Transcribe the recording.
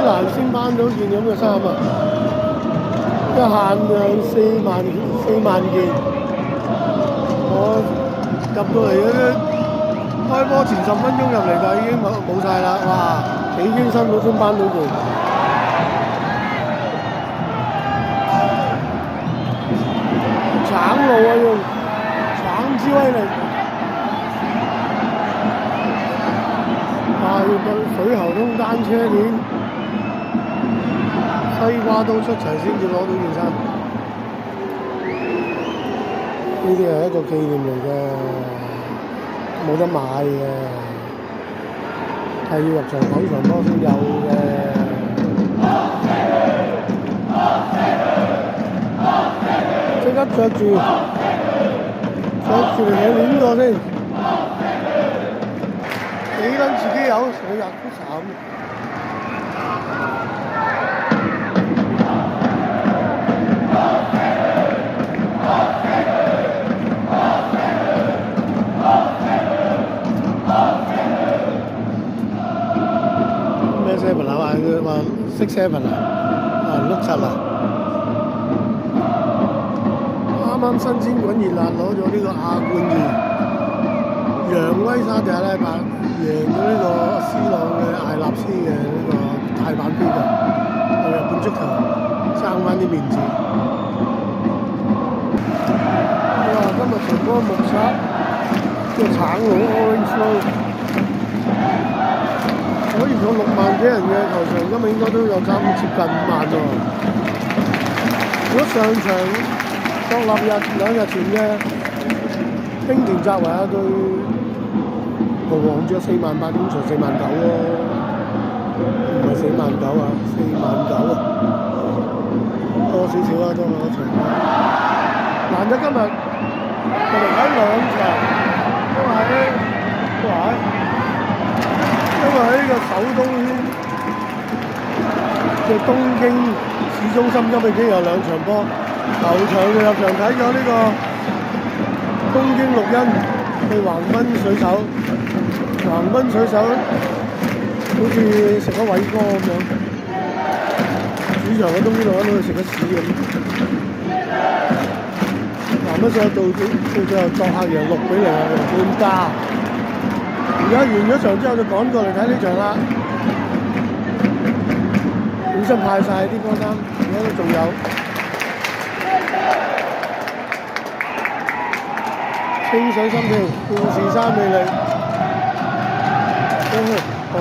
難先班到件咁嘅衫啊！一限量4萬件，我入到嚟嗰啲開波前10分鐘入嚟就已經冇晒啦！哇，幾經辛苦先班到件。橙路啊，用橙之威力。要對水喉通單車鏈、西瓜都出齊先至攞到件衫。呢啲係一個紀念嚟嘅，冇得買嘅，係要入場9場波先有嘅。即刻着住嚟嘅鏈過先。幾撚自己有，我日都慘。咩 7啊？佢話識7啊，6-7啊。啱新鮮滾熱辣攞咗呢個亞冠2，揚威沙特阿拉伯贏咗呢個斯朗嘅艾納斯嘅呢個大阪杯嘅，日本足球爭翻啲面子。哇！今日場波目測即係橙佬 Orange Flow， 可以坐6萬幾人嘅球場，今日應該都有接近5萬喎。如果上場國立日2日前嘅冰田澤維亞對葡王着4萬8，咁場4萬9咯，唔係4萬9啊，4萬9啊，多少少啦，多咗場。難得今日我哋睇2場，因為喺呢個首都圈嘅東京市中心今日已經有2場波，頭場就入場睇咗呢個東京綠茵對橫濱水手。橫濱水手好似食咗偉哥咁樣，主場嘅東京綠茵好似食咗屎咁。橫濱水手到最後作客贏6-0啊，半加。而家完咗場之後就趕過嚟睇呢場啦。本身派晒啲波衫，而家都仲有。清水心跳，故事3魅力。好。